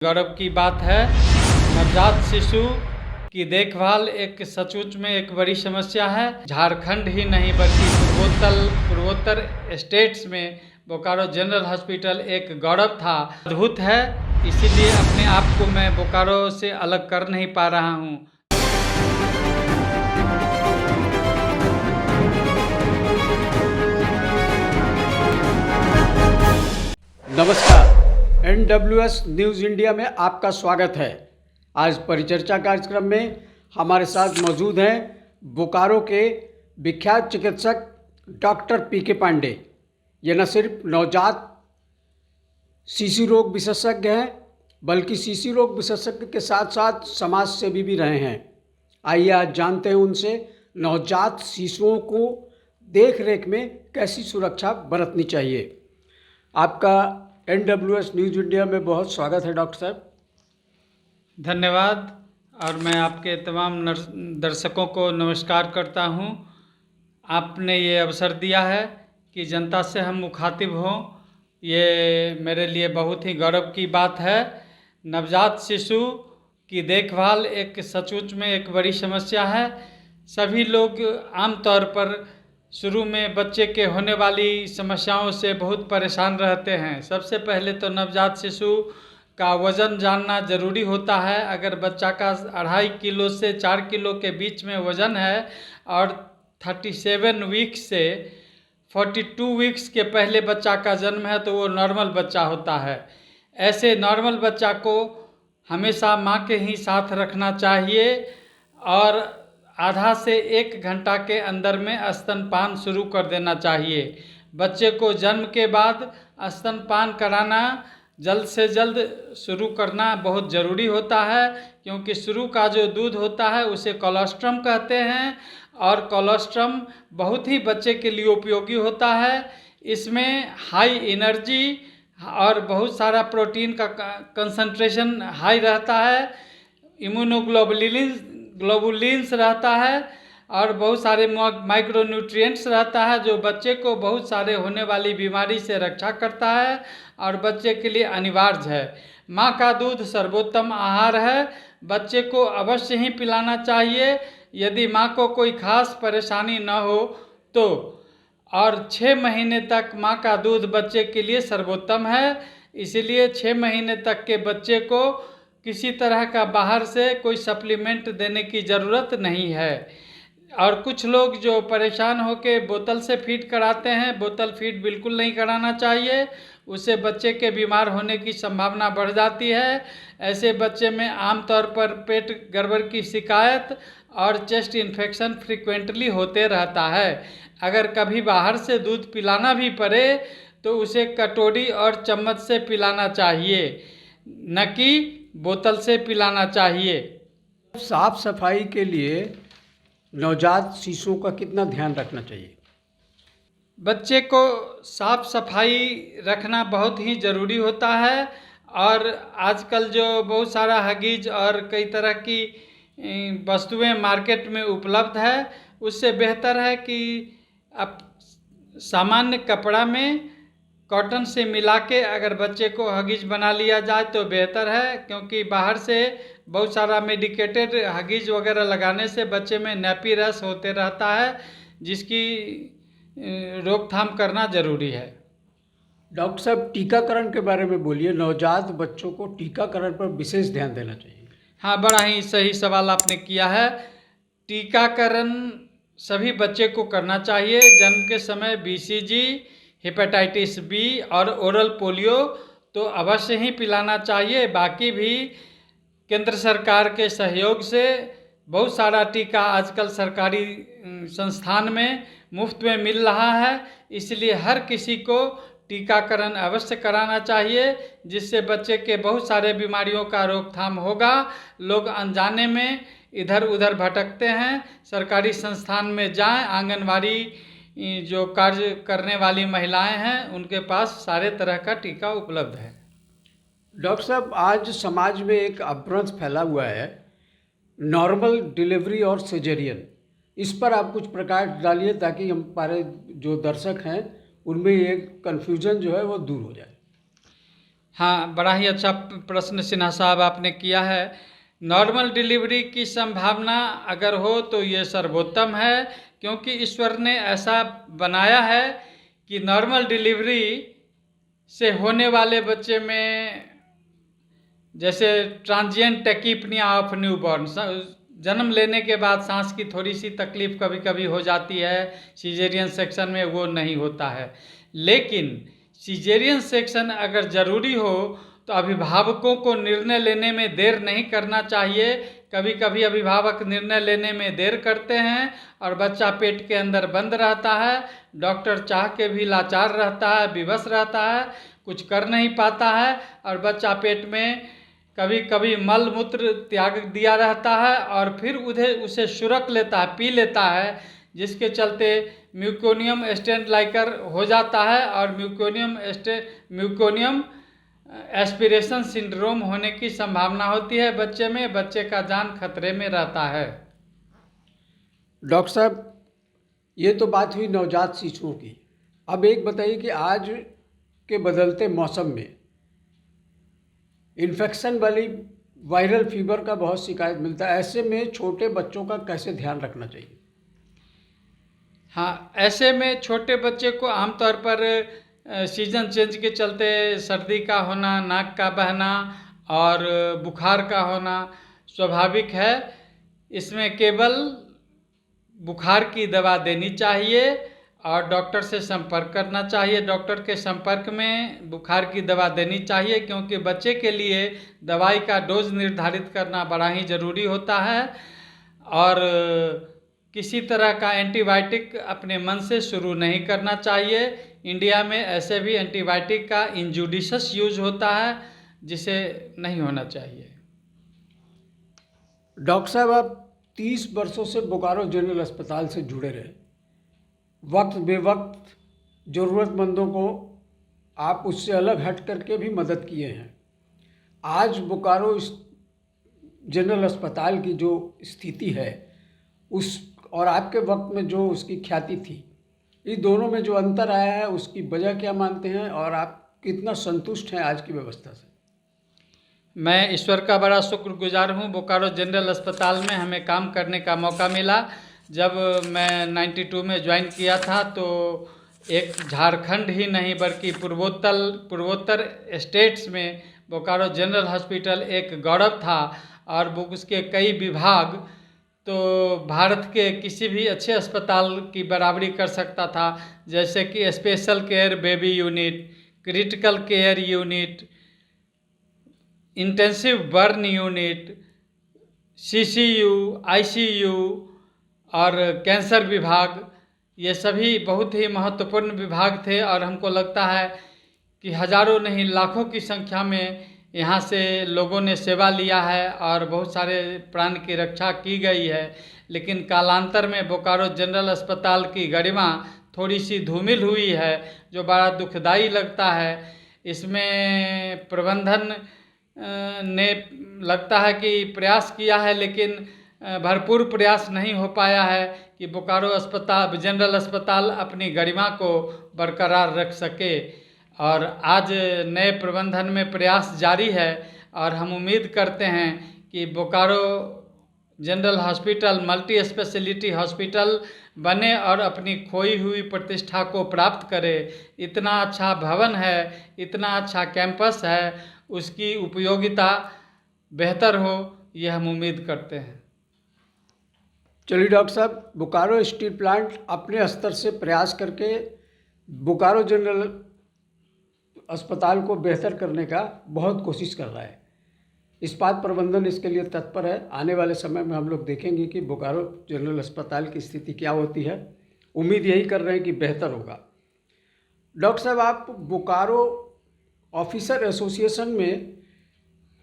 गौरव की बात है। नवजात शिशु की देखभाल एक सचमुच में एक बड़ी समस्या है। झारखंड ही नहीं बल्कि पूर्वोत्तर स्टेट्स में बोकारो जनरल हॉस्पिटल एक गौरव था, अद्भुत है। इसीलिए अपने आप को मैं बोकारो से अलग कर नहीं पा रहा हूँ। नमस्कार, NWS न्यूज़ इंडिया में आपका स्वागत है। आज परिचर्चा कार्यक्रम में हमारे साथ मौजूद हैं बोकारो के विख्यात चिकित्सक डॉक्टर PK पांडे। ये न सिर्फ नवजात शिशु रोग विशेषज्ञ हैं बल्कि शिशु रोग विशेषज्ञ के साथ साथ समाज सेवी भी रहे हैं। आइए आज जानते हैं उनसे नवजात शिशुओं को देख रेख में कैसी सुरक्षा बरतनी चाहिए। आपका NWS न्यूज़ इंडिया में बहुत स्वागत है डॉक्टर साहब। धन्यवाद। और मैं आपके तमाम दर्शकों को नमस्कार करता हूं। आपने ये अवसर दिया है कि जनता से हम मुखातिब हों, ये मेरे लिए बहुत ही गौरव की बात है। नवजात शिशु की देखभाल एक सचमुच में एक बड़ी समस्या है। सभी लोग आमतौर पर शुरू में बच्चे के होने वाली समस्याओं से बहुत परेशान रहते हैं। सबसे पहले तो नवजात शिशु का वज़न जानना ज़रूरी होता है। अगर बच्चा का 2.5 किलो से 4 किलो के बीच में वज़न है और 37 वीक्स से 42 वीक्स के पहले बच्चा का जन्म है तो वो नॉर्मल बच्चा होता है। ऐसे नॉर्मल बच्चा को हमेशा माँ के ही साथ रखना चाहिए और आधा से 1 घंटा के अंदर में स्तनपान शुरू कर देना चाहिए। बच्चे को जन्म के बाद स्तनपान कराना जल्द से जल्द शुरू करना बहुत ज़रूरी होता है, क्योंकि शुरू का जो दूध होता है उसे कोलोस्ट्रम कहते हैं और कोलोस्ट्रम बहुत ही बच्चे के लिए उपयोगी होता है। इसमें हाई एनर्जी और बहुत सारा प्रोटीन का कंसंट्रेशन हाई रहता है, इम्यूनोग्लोबुलिन्स रहता है और बहुत सारे माइक्रोन्यूट्रिएंट्स रहता है जो बच्चे को बहुत सारे होने वाली बीमारी से रक्षा करता है और बच्चे के लिए अनिवार्य है। माँ का दूध सर्वोत्तम आहार है, बच्चे को अवश्य ही पिलाना चाहिए यदि माँ को कोई खास परेशानी न हो तो। और 6 महीने तक माँ का दूध बच्चे के लिए सर्वोत्तम है। इसीलिए 6 महीने तक के बच्चे को किसी तरह का बाहर से कोई सप्लीमेंट देने की ज़रूरत नहीं है। और कुछ लोग जो परेशान होकर बोतल से फीड कराते हैं, बोतल फीड बिल्कुल नहीं कराना चाहिए, उससे बच्चे के बीमार होने की संभावना बढ़ जाती है। ऐसे बच्चे में आमतौर पर पेट गड़बड़ की शिकायत और चेस्ट इन्फेक्शन फ्रीक्वेंटली होते रहता है। अगर कभी बाहर से दूध पिलाना भी पड़े तो उसे कटोरी और चम्मच से पिलाना चाहिए, न कि बोतल से पिलाना चाहिए। साफ सफाई के लिए नवजात शिशुओं का कितना ध्यान रखना चाहिए? बच्चे को साफ सफाई रखना बहुत ही ज़रूरी होता है और आजकल जो बहुत सारा हगीज और कई तरह की वस्तुएं मार्केट में उपलब्ध है, उससे बेहतर है कि अब सामान्य कपड़ा में कॉटन से मिला के अगर बच्चे को हगीज बना लिया जाए तो बेहतर है, क्योंकि बाहर से बहुत सारा मेडिकेटेड हगीज वगैरह लगाने से बच्चे में नैपी रस होते रहता है, जिसकी रोकथाम करना ज़रूरी है। डॉक्टर साहब, टीकाकरण के बारे में बोलिए। नवजात बच्चों को टीकाकरण पर विशेष ध्यान देना चाहिए। हाँ, बड़ा ही सही सवाल आपने किया है। टीकाकरण सभी बच्चे को करना चाहिए। जन्म के समय BCG, हेपेटाइटिस B और ओरल पोलियो तो अवश्य ही पिलाना चाहिए। बाकी भी केंद्र सरकार के सहयोग से बहुत सारा टीका आजकल सरकारी संस्थान में मुफ्त में मिल रहा है, इसलिए हर किसी को टीकाकरण अवश्य कराना चाहिए, जिससे बच्चे के बहुत सारे बीमारियों का रोकथाम होगा। लोग अनजाने में इधर उधर भटकते हैं, सरकारी संस्थान में जाएं, आंगनवाड़ी जो कार्य करने वाली महिलाएं हैं उनके पास सारे तरह का टीका उपलब्ध है। डॉक्टर साहब, आज समाज में एक अभ्रंश फैला हुआ है, नॉर्मल डिलीवरी और सिजेरियन। इस पर आप कुछ प्रकाश डालिए ताकि हमारे जो दर्शक हैं उनमें एक कन्फ्यूजन जो है वो दूर हो जाए। हाँ, बड़ा ही अच्छा प्रश्न सिन्हा साहब आपने किया है। नॉर्मल डिलीवरी की संभावना अगर हो तो ये सर्वोत्तम है, क्योंकि ईश्वर ने ऐसा बनाया है कि नॉर्मल डिलीवरी से होने वाले बच्चे में जैसे ट्रांजिएंट टैकिपनिया ऑफ न्यूबॉर्न, जन्म लेने के बाद सांस की थोड़ी सी तकलीफ कभी कभी हो जाती है, सीजेरियन सेक्शन में वो नहीं होता है। लेकिन सीजेरियन सेक्शन अगर ज़रूरी हो तो अभिभावकों को निर्णय लेने में देर नहीं करना चाहिए। कभी कभी अभिभावक निर्णय लेने में देर करते हैं और बच्चा पेट के अंदर बंद रहता है, डॉक्टर चाह के भी लाचार रहता है, विवश रहता है, कुछ कर नहीं पाता है और बच्चा पेट में कभी कभी मल मूत्र त्याग दिया रहता है और फिर उसे सुरक लेता है, पी लेता है, जिसके चलते म्यूकोनियम स्टेनलाइकर हो जाता है और म्यूकोनियम एस्पिरेशन सिंड्रोम होने की संभावना होती है बच्चे में। बच्चे का जान खतरे में रहता है। डॉक्टर साहब, ये तो बात हुई नवजात शिशुओं की। अब एक बताइए कि आज के बदलते मौसम में इन्फेक्शन वाली वायरल फीवर का बहुत शिकायत मिलता है, ऐसे में छोटे बच्चों का कैसे ध्यान रखना चाहिए? हाँ, ऐसे में छोटे बच्चे को आमतौर पर सीजन चेंज के चलते सर्दी का होना, नाक का बहना और बुखार का होना स्वाभाविक है। इसमें केवल बुखार की दवा देनी चाहिए और डॉक्टर से संपर्क करना चाहिए। डॉक्टर के संपर्क में बुखार की दवा देनी चाहिए, क्योंकि बच्चे के लिए दवाई का डोज निर्धारित करना बड़ा ही ज़रूरी होता है। और किसी तरह का एंटीबायोटिक अपने मन से शुरू नहीं करना चाहिए। इंडिया में ऐसे भी एंटीबायोटिक का इंजुडिशस यूज होता है, जिसे नहीं होना चाहिए। डॉक्टर साहब, आप 30 वर्षों से बोकारो जनरल अस्पताल से जुड़े रहे। वक्त बेवक्त ज़रूरतमंदों को आप उससे अलग हट करके भी मदद किए हैं। आज बोकारो जनरल अस्पताल की जो स्थिति है उस और आपके वक्त में जो उसकी ख्याति थी, इस दोनों में जो अंतर आया है उसकी वजह क्या मानते हैं और आप कितना संतुष्ट हैं आज की व्यवस्था से? मैं ईश्वर का बड़ा शुक्रगुजार हूँ। बोकारो जनरल अस्पताल में हमें काम करने का मौका मिला। जब मैं 92 में ज्वाइन किया था तो एक झारखंड ही नहीं बल्कि पूर्वोत्तर स्टेट्स में बोकारो जनरल हॉस्पिटल एक गौरव था और उसके कई विभाग तो भारत के किसी भी अच्छे अस्पताल की बराबरी कर सकता था, जैसे कि special care baby unit, critical care unit, intensive burn unit, CCU, ICU और कैंसर विभाग। ये सभी बहुत ही महत्वपूर्ण विभाग थे और हमको लगता है कि हजारों नहीं लाखों की संख्या में यहाँ से लोगों ने सेवा लिया है और बहुत सारे प्राण की रक्षा की गई है। लेकिन कालांतर में बोकारो जनरल अस्पताल की गरिमा थोड़ी सी धूमिल हुई है, जो बड़ा दुखदाई लगता है। इसमें प्रबंधन ने लगता है कि प्रयास किया है, लेकिन भरपूर प्रयास नहीं हो पाया है कि बोकारो जनरल अस्पताल अपनी गरिमा को बरकरार रख सके। और आज नए प्रबंधन में प्रयास जारी है और हम उम्मीद करते हैं कि Bokaro general hospital multi speciality hospital बने और अपनी खोई हुई प्रतिष्ठा को प्राप्त करे। इतना अच्छा भवन है, इतना अच्छा कैंपस है, उसकी उपयोगिता बेहतर हो, यह हम उम्मीद करते हैं। चलिए डॉक्टर साहब, बोकारो स्टील प्लांट अपने स्तर से प्रयास करके बोकारो जनरल अस्पताल को बेहतर करने का बहुत कोशिश कर रहा है। इस्पात प्रबंधन इसके लिए तत्पर है। आने वाले समय में हम लोग देखेंगे कि बोकारो जनरल अस्पताल की स्थिति क्या होती है। उम्मीद यही कर रहे हैं कि बेहतर होगा। डॉक्टर साहब, आप बोकारो ऑफिसर एसोसिएशन में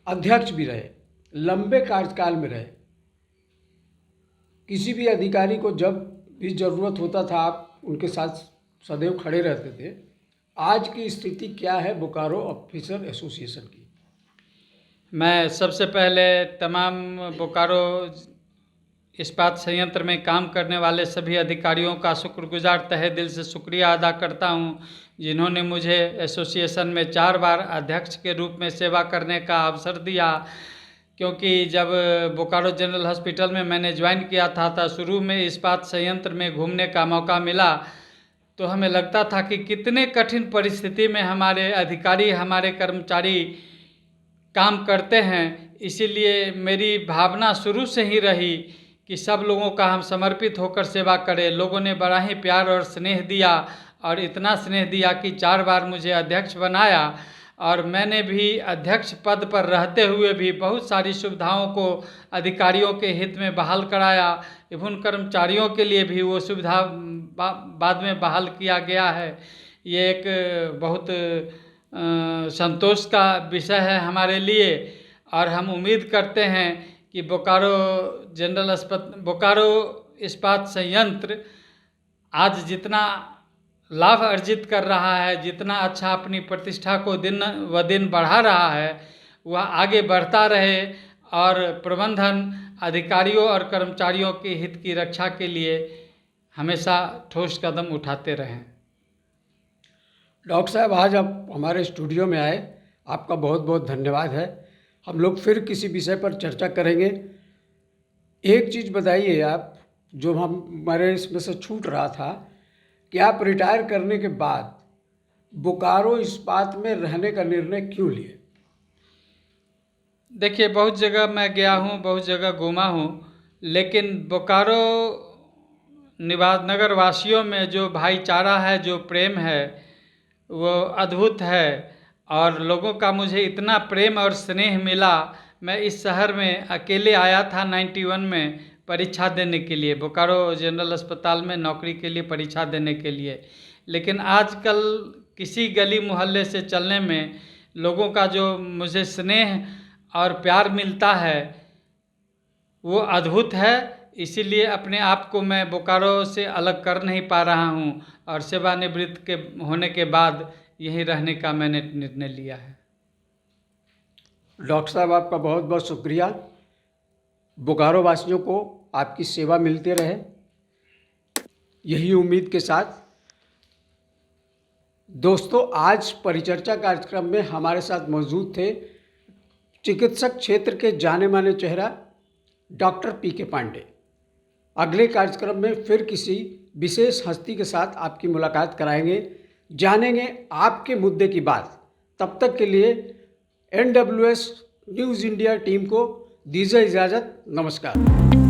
अध्यक्ष भी रहे, लंबे कार्यकाल में रहे। किसी भी अधिकारी को जब भी ज़रूरत होता था आप उनके साथ सदैव खड़े रहते थे। आज की स्थिति क्या है बोकारो ऑफिसर एसोसिएशन की? मैं सबसे पहले तमाम बोकारो इस्पात संयंत्र में काम करने वाले सभी अधिकारियों का शुक्रगुजार तहे दिल से शुक्रिया अदा करता हूं, जिन्होंने मुझे एसोसिएशन में 4 बार अध्यक्ष के रूप में सेवा करने का अवसर दिया। क्योंकि जब बोकारो जनरल हॉस्पिटल में मैंने ज्वाइन किया था शुरू में इस्पात संयंत्र में घूमने का मौका मिला तो हमें लगता था कि कितने कठिन परिस्थिति में हमारे अधिकारी, हमारे कर्मचारी काम करते हैं। इसीलिए मेरी भावना शुरू से ही रही कि सब लोगों का हम समर्पित होकर सेवा करें। लोगों ने बड़ा ही प्यार और स्नेह दिया और इतना स्नेह दिया कि 4 बार मुझे अध्यक्ष बनाया और मैंने भी अध्यक्ष पद पर रहते हुए भी बहुत सारी सुविधाओं को अधिकारियों के हित में बहाल कराया। इवन कर्मचारियों के लिए भी वो सुविधा बाद में बहाल किया गया है। ये एक बहुत संतोष का विषय है हमारे लिए और हम उम्मीद करते हैं कि बोकारो इस्पात संयंत्र आज जितना लाभ अर्जित कर रहा है, जितना अच्छा अपनी प्रतिष्ठा को दिन व दिन बढ़ा रहा है, वह आगे बढ़ता रहे और प्रबंधन अधिकारियों और कर्मचारियों के हित की रक्षा के लिए हमेशा ठोस कदम उठाते रहें। डॉक्टर साहब, आज आप हमारे स्टूडियो में आए, आपका बहुत बहुत धन्यवाद है। हम लोग फिर किसी विषय पर चर्चा करेंगे। एक चीज़ बताइए आप, जो हमारे इसमें से छूट रहा था कि आप रिटायर करने के बाद बोकारो इस्पात में रहने का निर्णय क्यों लिए? देखिए, बहुत जगह मैं गया हूँ, बहुत जगह घूमा हूँ, लेकिन बोकारो नगर वासियों में जो भाईचारा है, जो प्रेम है, वो अद्भुत है और लोगों का मुझे इतना प्रेम और स्नेह मिला। मैं इस शहर में अकेले आया था 91 में परीक्षा देने के लिए, बोकारो जनरल अस्पताल में नौकरी के लिए परीक्षा देने के लिए। लेकिन आजकल किसी गली मोहल्ले से चलने में लोगों का जो मुझे स्नेह और प्यार मिलता है वो अद्भुत है। इसीलिए अपने आप को मैं बोकारो से अलग कर नहीं पा रहा हूँ और सेवानिवृत्त के होने के बाद यहीं रहने का मैंने निर्णय लिया है। डॉक्टर साहब, आपका बहुत बहुत शुक्रिया। बोकारो वासियों को आपकी सेवा मिलते रहे, यही उम्मीद के साथ। दोस्तों, आज परिचर्चा कार्यक्रम में हमारे साथ मौजूद थे चिकित्सक क्षेत्र के जाने माने चेहरा डॉक्टर पी.के. पांडे। अगले कार्यक्रम में फिर किसी विशेष हस्ती के साथ आपकी मुलाकात कराएंगे, जानेंगे आपके मुद्दे की बात। तब तक के लिए NWS न्यूज़ इंडिया टीम को दीजिए इजाज़त। नमस्कार।